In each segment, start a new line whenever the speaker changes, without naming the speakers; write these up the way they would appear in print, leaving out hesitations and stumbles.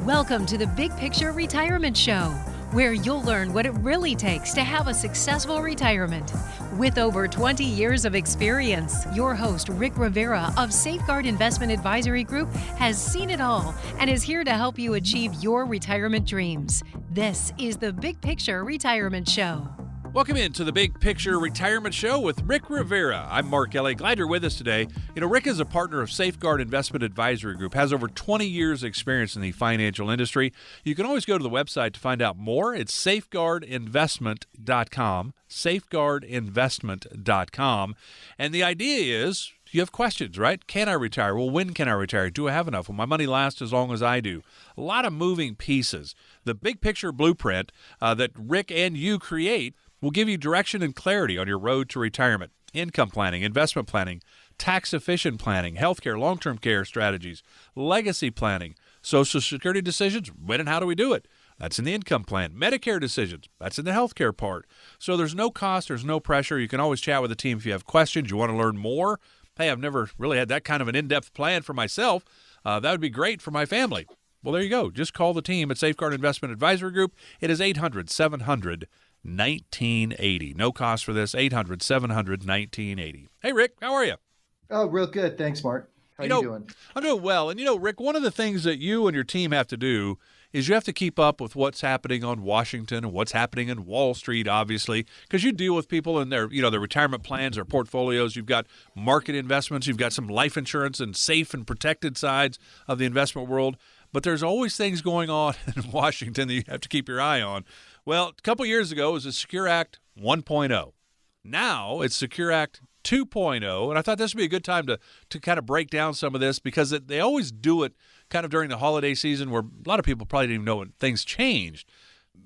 Welcome to the Big Picture Retirement Show, where you'll learn what it really takes to have a successful retirement. With over 20 years of experience, your host, Rick Rivera of Safeguard Investment Advisory Group, has seen it all and is here to help you achieve your retirement dreams. This is the Big Picture Retirement Show.
Welcome into the Big Picture Retirement Show with Rick Rivera. I'm Mark Ellie. Glad you're with us today. Rick is a partner of Safeguard Investment Advisory Group, has over 20 years experience in the financial industry. You can always go to the website to find out more. It's safeguardinvestment.com, safeguardinvestment.com. And the idea is, you have questions, right? Can I retire? Well, when can I retire? Do I have enough? Will my money last as long as I do? A lot of moving pieces. The big picture blueprint that Rick and you create will give you direction and clarity on your road to retirement. Income planning, investment planning, tax-efficient planning, healthcare, long-term care strategies, legacy planning, Social Security decisions. When and how do we do it? That's in the income plan. Medicare decisions. That's in the healthcare part. So there's no cost, there's no pressure. You can always chat with the team if you have questions, you want to learn more. Hey, I've never really had that kind of an in-depth plan for myself. That would be great for my family. Well, there you go. Just call the team at Safeguard Investment Advisory Group. It is 800-700-1980. No cost for this, 800-700-1980. Hey, Rick, how are you?
Oh, real good. Thanks, Mark. How you doing?
I'm doing well. And, Rick, one of the things that you and your team have to do is you have to keep up with what's happening on Washington and what's happening in Wall Street, obviously, because you deal with people in their, their retirement plans, their portfolios. You've got market investments. You've got some life insurance and safe and protected sides of the investment world. But there's always things going on in Washington that you have to keep your eye on. Well, a couple years ago, it was the Secure Act 1.0. Now it's Secure Act 2.0, and I thought this would be a good time to kind of break down some of this because they always do it kind of during the holiday season where a lot of people probably didn't even know when things changed.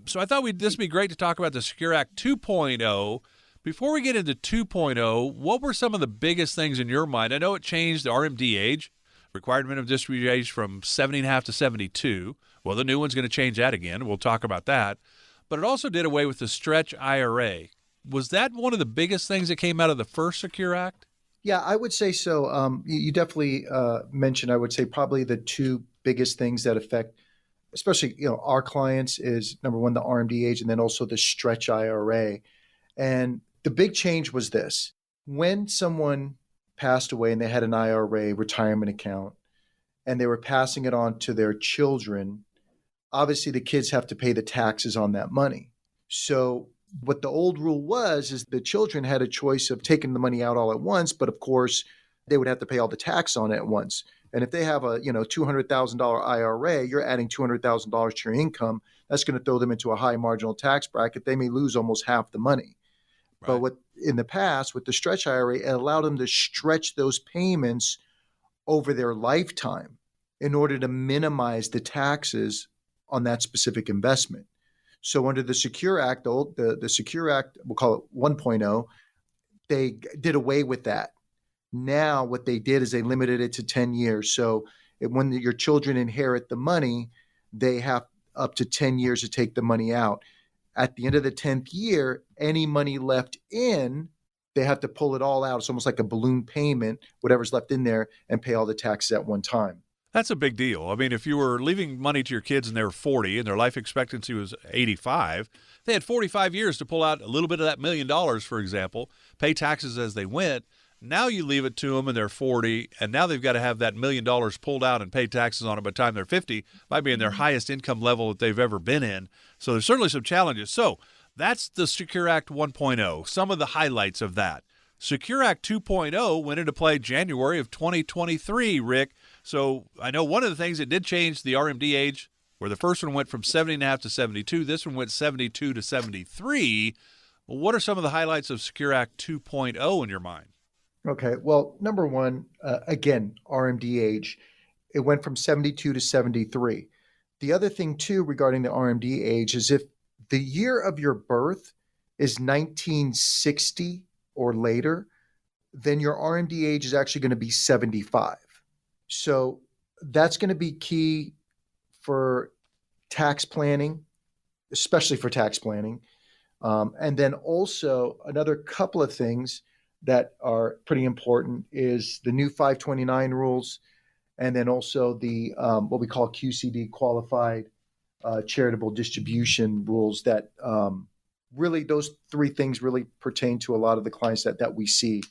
So I thought this would be great to talk about the Secure Act 2.0. Before we get into 2.0, what were some of the biggest things in your mind? I know it changed the RMD age, required minimum distribution age, from 70.5 to 72. Well, the new one's going to change that again. We'll talk about that. But it also did away with the stretch IRA. Was that one of the biggest things that came out of the first Secure Act?
Yeah, I would say so. You definitely mentioned, I would say, probably the two biggest things that affect, especially our clients, is number one, the RMD age, and then also the stretch IRA. And the big change was this: when someone passed away and they had an IRA retirement account, and they were passing it on to their children, obviously the kids have to pay the taxes on that money. So what the old rule was is the children had a choice of taking the money out all at once, but of course they would have to pay all the tax on it at once. And if they have a $200,000 IRA, you're adding $200,000 to your income. That's going to throw them into a high marginal tax bracket. They may lose almost half the money. Right. But what in the past with the stretch IRA, it allowed them to stretch those payments over their lifetime in order to minimize the taxes on that specific investment. So under the Secure Act, the Secure Act, we'll call it 1.0, they did away with that. Now what they did is they limited it to 10 years. So when your children inherit the money, they have up to 10 years to take the money out. At the end of the 10th year, any money left in, they have to pull it all out. It's almost like a balloon payment, whatever's left in there, and pay all the taxes at one time.
That's a big deal. I mean, if you were leaving money to your kids and they were 40 and their life expectancy was 85, they had 45 years to pull out a little bit of that $1 million, for example, pay taxes as they went. Now you leave it to them and they're 40, and now they've got to have that $1 million pulled out and pay taxes on it by the time they're 50, might be in their highest income level that they've ever been in. So there's certainly some challenges. So that's the Secure Act 1.0, some of the highlights of that. Secure Act 2.0 went into play January of 2023, Rick. So I know one of the things that did change the RMD age, where the first one went from 70.5 to 72, this one went 72 to 73. What are some of the highlights of Secure Act 2.0 in your mind?
Okay, well, number one, again, RMD age, it went from 72 to 73. The other thing, too, regarding the RMD age is if the year of your birth is 1960 or later, then your RMD age is actually going to be 75. So that's going to be key for tax planning, especially for tax planning. And then also another couple of things that are pretty important is the new 529 rules and then also the what we call QCD, qualified charitable distribution rules that really those three things really pertain to a lot of the clients that we see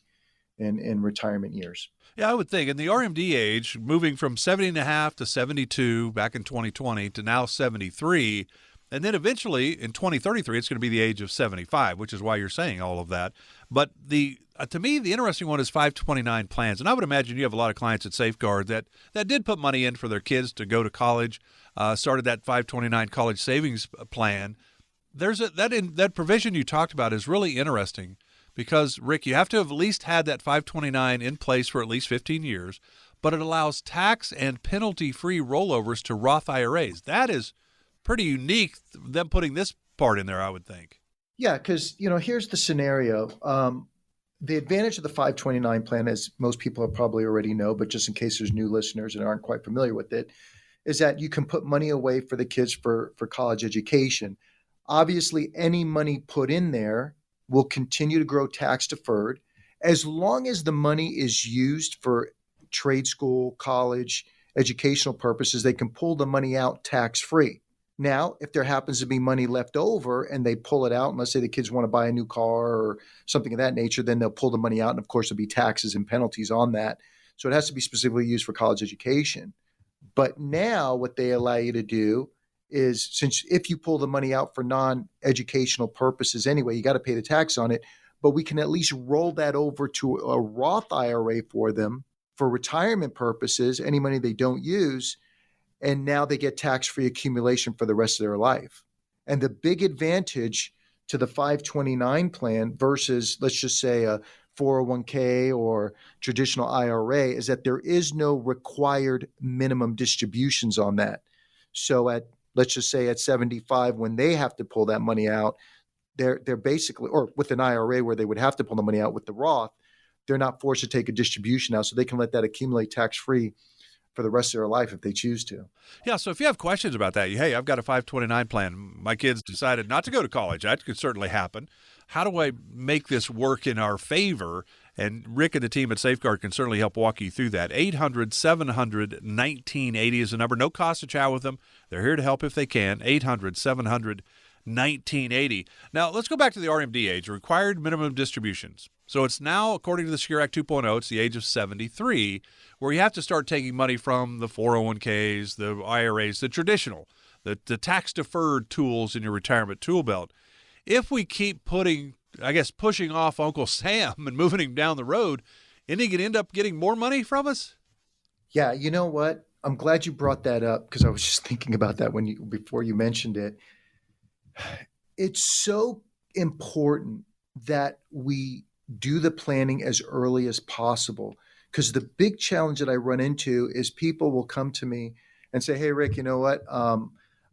in retirement years.
Yeah, I would think. In the RMD age, moving from 70 and a half to 72 back in 2020 to now 73, and then eventually in 2033, it's going to be the age of 75, which is why you're saying all of that. But to me, the interesting one is 529 plans. And I would imagine you have a lot of clients at Safeguard that did put money in for their kids to go to college, started that 529 college savings plan. That provision you talked about is really interesting because, Rick, you have to have at least had that 529 in place for at least 15 years, but it allows tax and penalty-free rollovers to Roth IRAs. That is pretty unique, them putting this part in there, I would think.
Yeah, because, here's the scenario. The advantage of the 529 plan, as most people probably already know, but just in case there's new listeners and aren't quite familiar with it, is that you can put money away for the kids for college education. Obviously, any money put in there will continue to grow tax deferred as long as the money is used for trade school, college, educational purposes. They can pull the money out tax free. Now, if there happens to be money left over and they pull it out, and let's say the kids want to buy a new car or something of that nature, then they'll pull the money out. And of course, there'll be taxes and penalties on that. So it has to be specifically used for college education. But now what they allow you to do is, since if you pull the money out for non-educational purposes anyway, you got to pay the tax on it, but we can at least roll that over to a Roth IRA for them for retirement purposes, any money they don't use, and now they get tax-free accumulation for the rest of their life. And the big advantage to the 529 plan versus, let's just say, a 401k or traditional IRA is that there is no required minimum distributions on that. So let's just say at 75, when they have to pull that money out, they're basically, or with an IRA where they would have to pull the money out with the Roth, they're not forced to take a distribution out, so they can let that accumulate tax-free for the rest of their life if they choose to.
Yeah, so if you have questions about that, hey, I've got a 529 plan. My kids decided not to go to college. That could certainly happen. How do I make this work in our favor? And Rick and the team at Safeguard can certainly help walk you through that. 800-700-1980 is the number. No cost to chat with them. They're here to help if they can. 800-700-1980. Now, let's go back to the RMD age, required minimum distributions. So it's now, according to the Secure Act 2.0, it's the age of 73, where you have to start taking money from the 401ks, the IRAs, the traditional, the tax-deferred tools in your retirement tool belt. If we keep pushing off Uncle Sam and moving him down the road, isn't he going to end up getting more money from us?
Yeah, you know what? I'm glad you brought that up because I was just thinking about that before you mentioned it. It's so important that we do the planning as early as possible, because the big challenge that I run into is people will come to me and say, hey, Rick, you know what?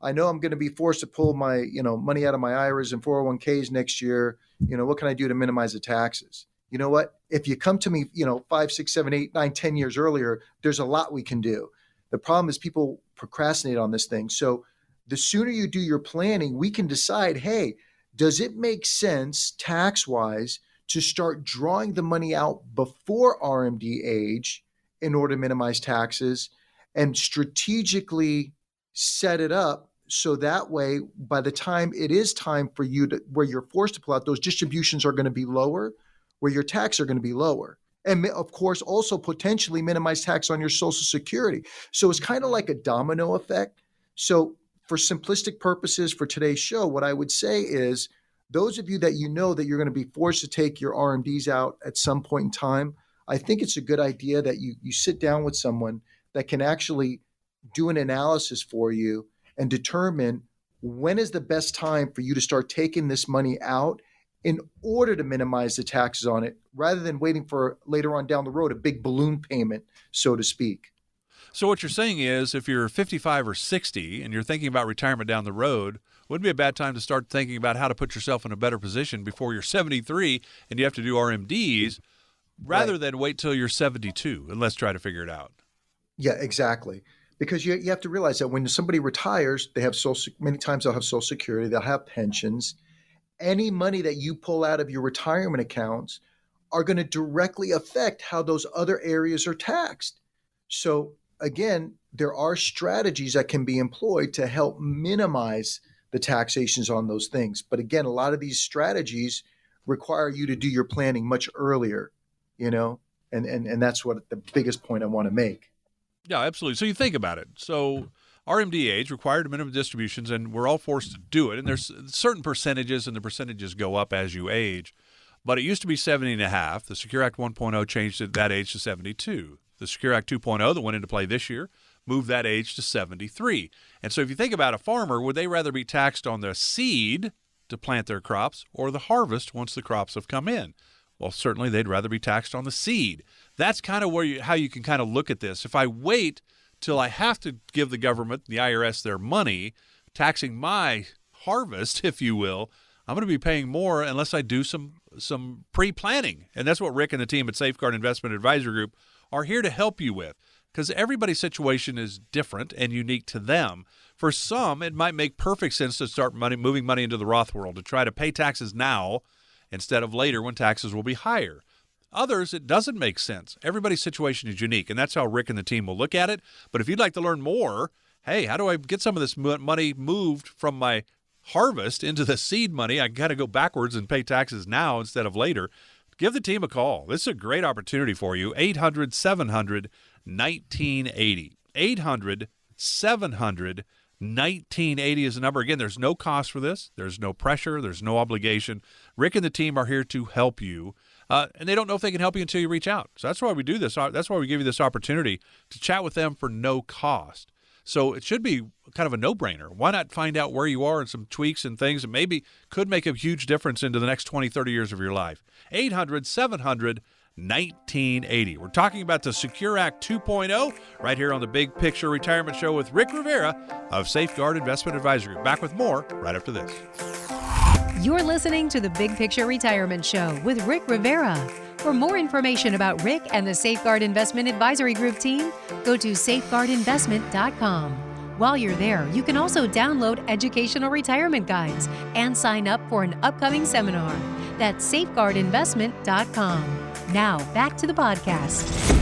I know I'm going to be forced to pull my, money out of my IRAs and 401ks next year. What can I do to minimize the taxes? You know what? If you come to me, 5, 6, 7, 8, 9, 10 years earlier, there's a lot we can do. The problem is people procrastinate on this thing. So the sooner you do your planning, we can decide, hey, does it make sense tax-wise to start drawing the money out before RMD age in order to minimize taxes and strategically set it up so that way, by the time it is time for you to, where you're forced to pull out, those distributions are going to be lower, where your tax are going to be lower. And of course, also potentially minimize tax on your Social Security. So it's kind of like a domino effect. So for simplistic purposes for today's show, what I would say is, those of you that that you're going to be forced to take your RMDs out at some point in time, I think it's a good idea that you sit down with someone that can actually do an analysis for you and determine when is the best time for you to start taking this money out in order to minimize the taxes on it, rather than waiting for later on down the road a big balloon payment, so to speak.
So what you're saying is, if you're 55 or 60 and you're thinking about retirement down the road, wouldn't be a bad time to start thinking about how to put yourself in a better position before you're 73 and you have to do RMDs, rather than wait till you're 72 and let's try to figure it out.
Yeah, exactly. Because you have to realize that when somebody retires, they have many times they'll have Social Security, they'll have pensions. Any money that you pull out of your retirement accounts are going to directly affect how those other areas are taxed. So again, there are strategies that can be employed to help minimize the taxations on those things. But again, a lot of these strategies require you to do your planning much earlier, and that's what the biggest point I want to make.
Yeah, absolutely. So you think about it. So RMD required minimum distributions, and we're all forced to do it. And there's certain percentages, and the percentages go up as you age. But it used to be 70.5. The Secure Act 1.0 changed that age to 72. The Secure Act 2.0 that went into play this year moved that age to 73. And so if you think about a farmer, would they rather be taxed on the seed to plant their crops or the harvest once the crops have come in? Well, certainly they'd rather be taxed on the seed. That's kind of how you can kind of look at this. If I wait till I have to give the government, the IRS, their money, taxing my harvest, if you will, I'm going to be paying more unless I do some pre-planning. And that's what Rick and the team at Safeguard Investment Advisory Group are here to help you with, because everybody's situation is different and unique to them. For some, it might make perfect sense to start moving money into the Roth world, to try to pay taxes now instead of later when taxes will be higher. Others, it doesn't make sense. Everybody's situation is unique, and that's how Rick and the team will look at it. But if you'd like to learn more, hey, how do I get some of this money moved from my harvest into the seed money? I got to go backwards and pay taxes now instead of later. Give the team a call. This is a great opportunity for you. 800-700-1980. 800-700-1980 is the number. Again, there's no cost for this. There's no pressure. There's no obligation. Rick and the team are here to help you. And they don't know if they can help you until you reach out. So that's why we do this. That's why we give you this opportunity to chat with them for no cost. So it should be kind of a no-brainer. Why not find out where you are and some tweaks and things that maybe could make a huge difference into the next 20, 30 years of your life? 800-700-1980. We're talking about the Secure Act 2.0 right here on the Big Picture Retirement Show with Rick Rivera of Safeguard Investment Advisory Group. Back with more right after this.
You're listening to the Big Picture Retirement Show with Rick Rivera. For more information about Rick and the Safeguard Investment Advisory Group team, go to safeguardinvestment.com. While you're there, you can also download educational retirement guides and sign up for an upcoming seminar. That's safeguardinvestment.com. Now, back to the podcast.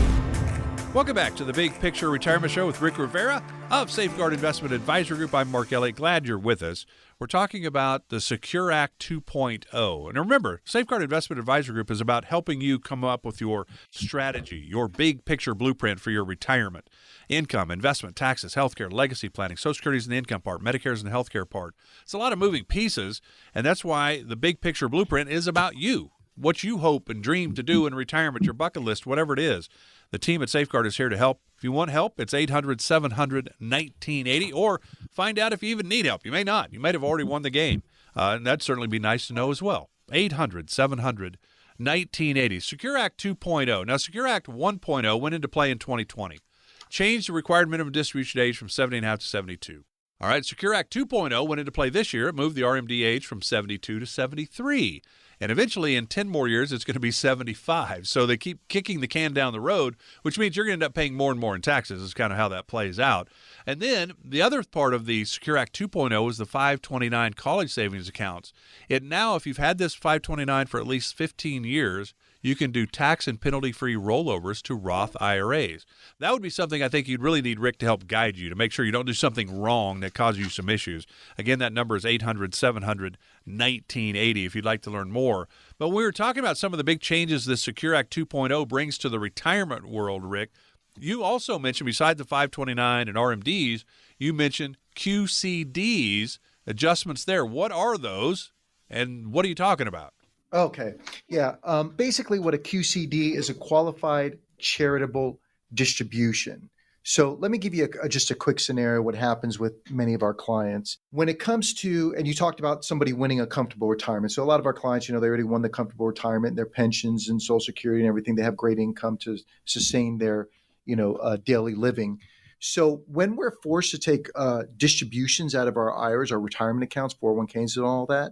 Welcome back to the Big Picture Retirement Show with Rick Rivera of Safeguard Investment Advisory Group. I'm Mark Elliott. Glad you're with us. We're talking about the Secure Act 2.0. And remember, Safeguard Investment Advisory Group is about helping you come up with your strategy, your big picture blueprint for your retirement. Income, investment, taxes, healthcare, legacy planning, Social Security's in the income part, Medicare's in the healthcare part. It's a lot of moving pieces, and that's why the big picture blueprint is about you, what you hope and dream to do in retirement, your bucket list, whatever it is. The team at Safeguard is here to help. If you want help, it's 800-700-1980, or find out if you even need help. You may not. You might have already won the game, and that'd certainly be nice to know as well. 800-700-1980. Secure Act 2.0. Now, Secure Act 1.0 went into play in 2020. Changed the required minimum distribution age from 70.5 to 72. All right, Secure Act 2.0 went into play this year. It moved the RMD age from 72 to 73. And eventually, in 10 more years, it's going to be 75. So they keep kicking the can down the road, which means you're going to end up paying more and more in taxes is kind of how that plays out. And then the other part of the Secure Act 2.0 is the 529 college savings accounts. It now, if you've had this 529 for at least 15 years, you can do tax and penalty-free rollovers to Roth IRAs. That would be something I think you'd really need Rick to help guide you, to make sure you don't do something wrong that causes you some issues. Again, that number is 800-700-1980 if you'd like to learn more. But we were talking about some of the big changes this Secure Act 2.0 brings to the retirement world, Rick. You also mentioned, beside the 529 and RMDs, you mentioned QCDs, adjustments there. What are those, and what are you talking about?
Okay. Yeah. Basically, what a QCD is, a qualified charitable distribution. So let me give you just a quick scenario what happens with many of our clients. When it comes to, and you talked about somebody winning a comfortable retirement. So a lot of our clients, they already won the comfortable retirement, their pensions and Social Security and everything. They have great income to sustain their, daily living. So when we're forced to take distributions out of our IRAs, our retirement accounts, 401ks and all that,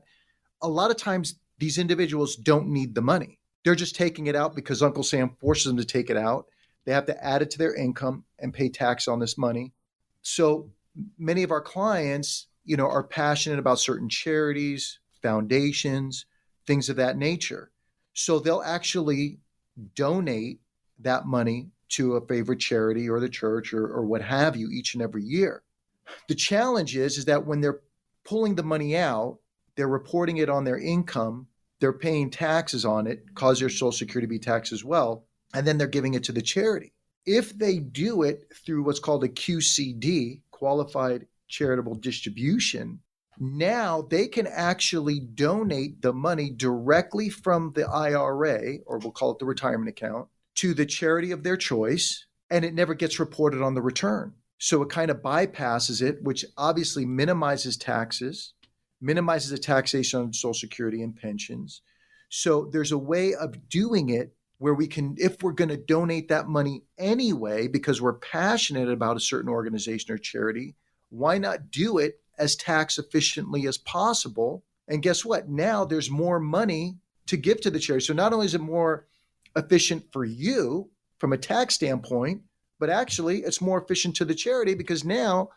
a lot of times these individuals don't need the money. They're just taking it out because Uncle Sam forces them to take it out. They have to add it to their income and pay tax on this money. So many of our clients, are passionate about certain charities, foundations, things of that nature. So they'll actually donate that money to a favorite charity or the church or what have you each and every year. The challenge is that when they're pulling the money out, they're reporting it on their income, they're paying taxes on it, cause their Social Security to be taxed as well, and then they're giving it to the charity. If they do it through what's called a QCD, Qualified Charitable Distribution, now they can actually donate the money directly from the IRA, or we'll call it the retirement account, to the charity of their choice, and it never gets reported on the return. So it kind of bypasses it, which obviously minimizes taxes, minimizes the taxation on Social Security and pensions. So there's a way of doing it where we can, if we're going to donate that money anyway, because we're passionate about a certain organization or charity, why not do it as tax efficiently as possible? And guess what? Now there's more money to give to the charity. So not only is it more efficient for you from a tax standpoint, but actually it's more efficient to the charity because now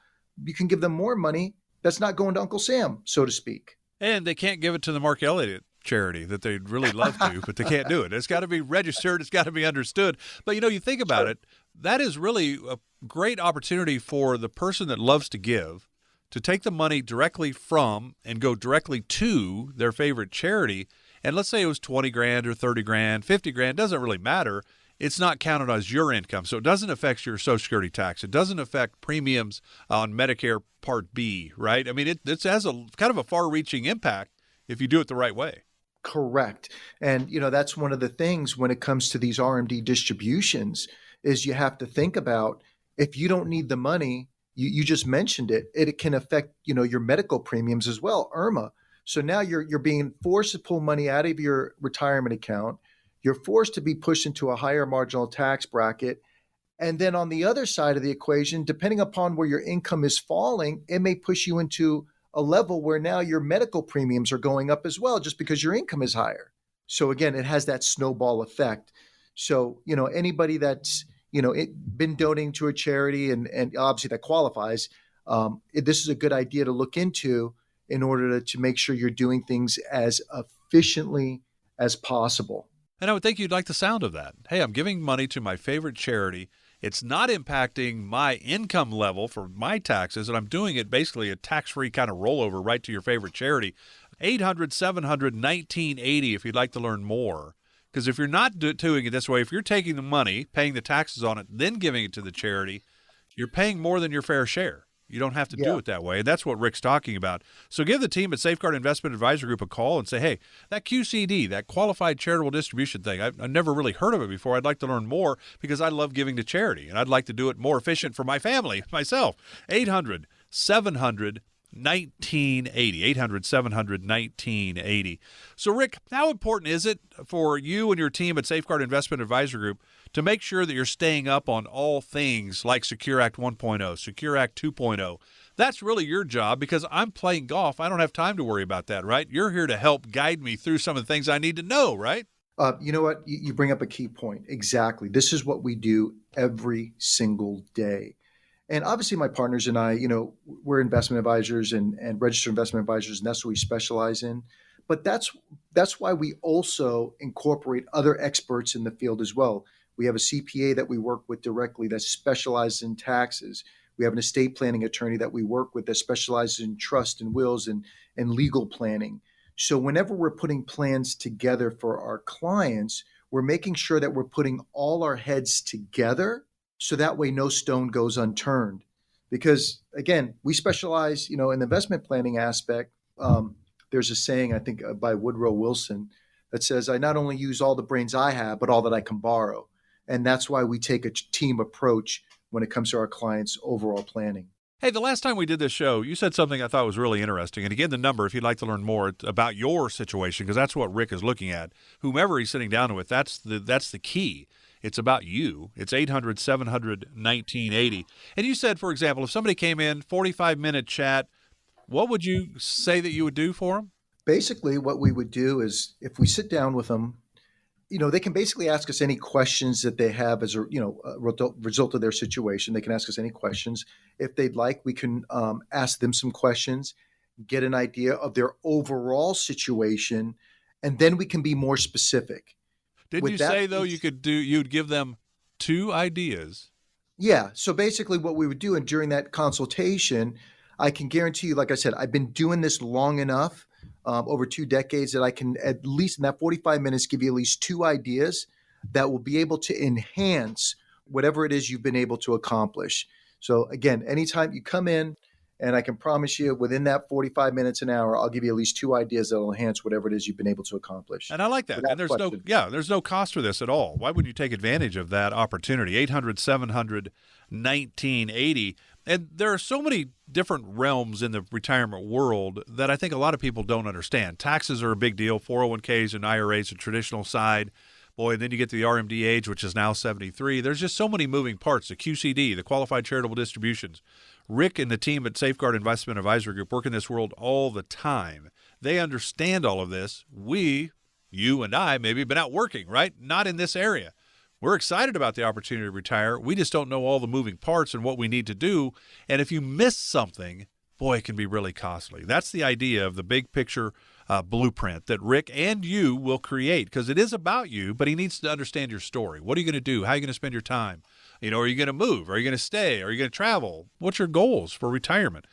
you can give them more money that's not going to Uncle Sam, so to speak.
And they can't give it to the Mark Elliott charity that they'd really love to, but they can't do it. It's got to be registered. It's got to be understood. But, you think about it, that is really a great opportunity for the person that loves to give to take the money directly from and go directly to their favorite charity. And let's say it was 20 grand or 30 grand, 50 grand, doesn't really matter. It's not counted as your income. So it doesn't affect your Social Security tax. It doesn't affect premiums on Medicare Part B, right? I mean, it has a kind of a far-reaching impact if you do it the right way.
Correct. And, that's one of the things when it comes to these RMD distributions is you have to think about if you don't need the money, you just mentioned it, it can affect, your medical premiums as well, IRMAA. So now you're being forced to pull money out of your retirement account. You're forced to be pushed into a higher marginal tax bracket. And then on the other side of the equation, depending upon where your income is falling, it may push you into a level where now your medical premiums are going up as well, just because your income is higher. So again, it has that snowball effect. So, anybody that's, been donating to a charity and obviously that qualifies, this is a good idea to look into in order to make sure you're doing things as efficiently as possible.
And I would think you'd like the sound of that. Hey, I'm giving money to my favorite charity. It's not impacting my income level for my taxes, and I'm doing it basically a tax-free kind of rollover right to your favorite charity. 800-700-1980 if you'd like to learn more. Because if you're not doing it this way, if you're taking the money, paying the taxes on it, then giving it to the charity, you're paying more than your fair share. You don't have to do it that way. And that's what Rick's talking about. So give the team at Safeguard Investment Advisor Group a call and say, hey, that QCD, that Qualified Charitable Distribution thing, I've never really heard of it before. I'd like to learn more because I love giving to charity, and I'd like to do it more efficient for my family, myself. 800-700-1980. 800-700-1980. So, Rick, how important is it for you and your team at Safeguard Investment Advisor Group to make sure that you're staying up on all things like Secure Act 1.0, Secure Act 2.0? That's really your job because I'm playing golf. I don't have time to worry about that, right? You're here to help guide me through some of the things I need to know, right?
You know what? You bring up a key point. Exactly. This is what we do every single day. And obviously my partners and I, we're investment advisors and registered investment advisors, and that's what we specialize in. But that's why we also incorporate other experts in the field as well. We have a CPA that we work with directly that specializes in taxes. We have an estate planning attorney that we work with that specializes in trust and wills and legal planning. So whenever we're putting plans together for our clients, we're making sure that we're putting all our heads together so that way no stone goes unturned. Because again, we specialize, in the investment planning aspect. There's a saying, I think by Woodrow Wilson, that says, I not only use all the brains I have, but all that I can borrow. And that's why we take a team approach when it comes to our clients' overall planning.
Hey, the last time we did this show, you said something I thought was really interesting. And again, the number, if you'd like to learn more about your situation, because that's what Rick is looking at. Whomever he's sitting down with, that's the key. It's about you. It's 800-700-1980. And you said, for example, if somebody came in, 45-minute chat, what would you say that you would do for them?
Basically, what we would do is if we sit down with them, they can basically ask us any questions that they have as a result of their situation. They can ask us any questions. If they'd like, we can ask them some questions, get an idea of their overall situation, and then we can be more specific.
Didn't you say, though, you'd give them 2 ideas.
Yeah. So basically what we would do, and during that consultation, I can guarantee you, like I said, I've been doing this long enough, over 2 decades, that I can, at least in that 45 minutes, give you at least 2 ideas that will be able to enhance whatever it is you've been able to accomplish. So again, anytime you come in, and I can promise you within that 45 minutes, an hour, I'll give you at least 2 ideas that will enhance whatever it is you've been able to accomplish.
And I like that.
Without
And
question.
there's no cost for this at all. Why wouldn't you take advantage of that opportunity? 800-700-1980. And there are so many different realms in the retirement world that I think a lot of people don't understand. Taxes are a big deal. 401ks and IRAs, the traditional side. Boy, and then you get to the RMD age, which is now 73. There's just so many moving parts. The QCD, the Qualified Charitable Distributions. Rick and the team at Safeguard Investment Advisory Group work in this world all the time. They understand all of this. We, you and I, maybe have been out working, right? Not in this area. We're excited about the opportunity to retire. We just don't know all the moving parts and what we need to do. And if you miss something, boy, it can be really costly. That's the idea of the big picture blueprint that Rick and you will create, because it is about you, but he needs to understand your story. What are you going to do? How are you going to spend your time? Are you going to move? Are you going to stay? Are you going to travel? What's your goals for retirement?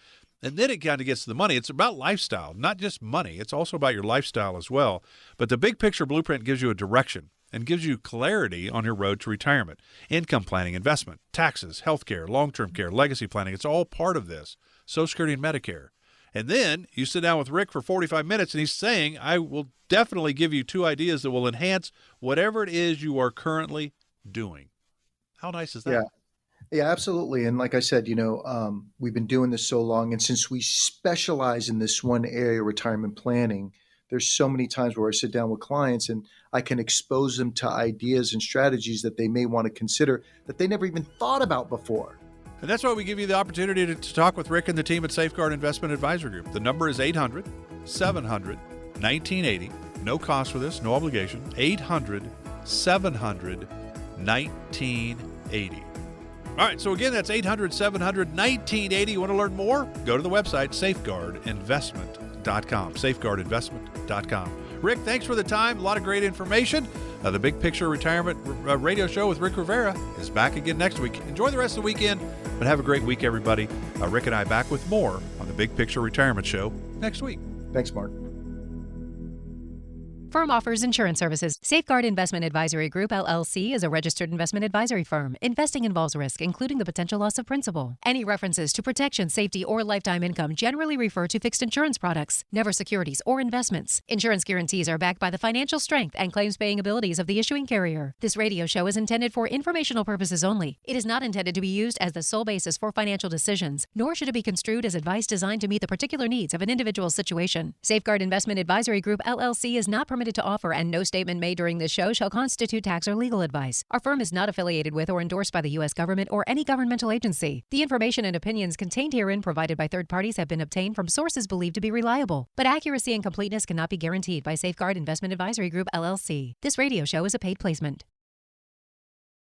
And then it kind of gets to the money. It's about lifestyle, not just money. It's also about your lifestyle as well. But the big picture blueprint gives you a direction and gives you clarity on your road to retirement. Income planning, investment, taxes, healthcare, long-term care, legacy planning. It's all part of this. Social Security and Medicare. And then you sit down with Rick for 45 minutes, and he's saying, I will definitely give you 2 ideas that will enhance whatever it is you are currently doing. How nice is that?
Yeah, absolutely. And like I said, we've been doing this so long, and since we specialize in this one area, retirement planning, there's so many times where I sit down with clients and I can expose them to ideas and strategies that they may want to consider that they never even thought about before.
And that's why we give you the opportunity to talk with Rick and the team at Safeguard Investment Advisory Group. The number is 800-700-1980. No cost for this, no obligation. 800-700-1980. All right, so again, that's 800-700-1980. You want to learn more? Go to the website, safeguardinvestment.com. Safeguardinvestment.com. Rick, thanks for the time. A lot of great information. The Big Picture Retirement Radio Show with Rick Rivera is back again next week. Enjoy the rest of the weekend, but have a great week, everybody. Rick and I back with more on the Big Picture Retirement Show next week.
Thanks, Mark.
Firm offers insurance services. Safeguard Investment Advisory Group, LLC is a registered investment advisory firm. Investing involves risk, including the potential loss of principal. Any references to protection, safety, or lifetime income generally refer to fixed insurance products, never securities or investments. Insurance guarantees are backed by the financial strength and claims-paying abilities of the issuing carrier. This radio show is intended for informational purposes only. It is not intended to be used as the sole basis for financial decisions, nor should it be construed as advice designed to meet the particular needs of an individual's situation. Safeguard Investment Advisory Group, LLC is not permitted to offer, and no statement made during this show shall constitute tax or legal advice. Our firm is not affiliated with or endorsed by the U.S. government or any governmental agency. The information and opinions contained herein provided by third parties have been obtained from sources believed to be reliable, but accuracy and completeness cannot be guaranteed by Safeguard Investment Advisory Group, LLC. This radio show is a paid placement.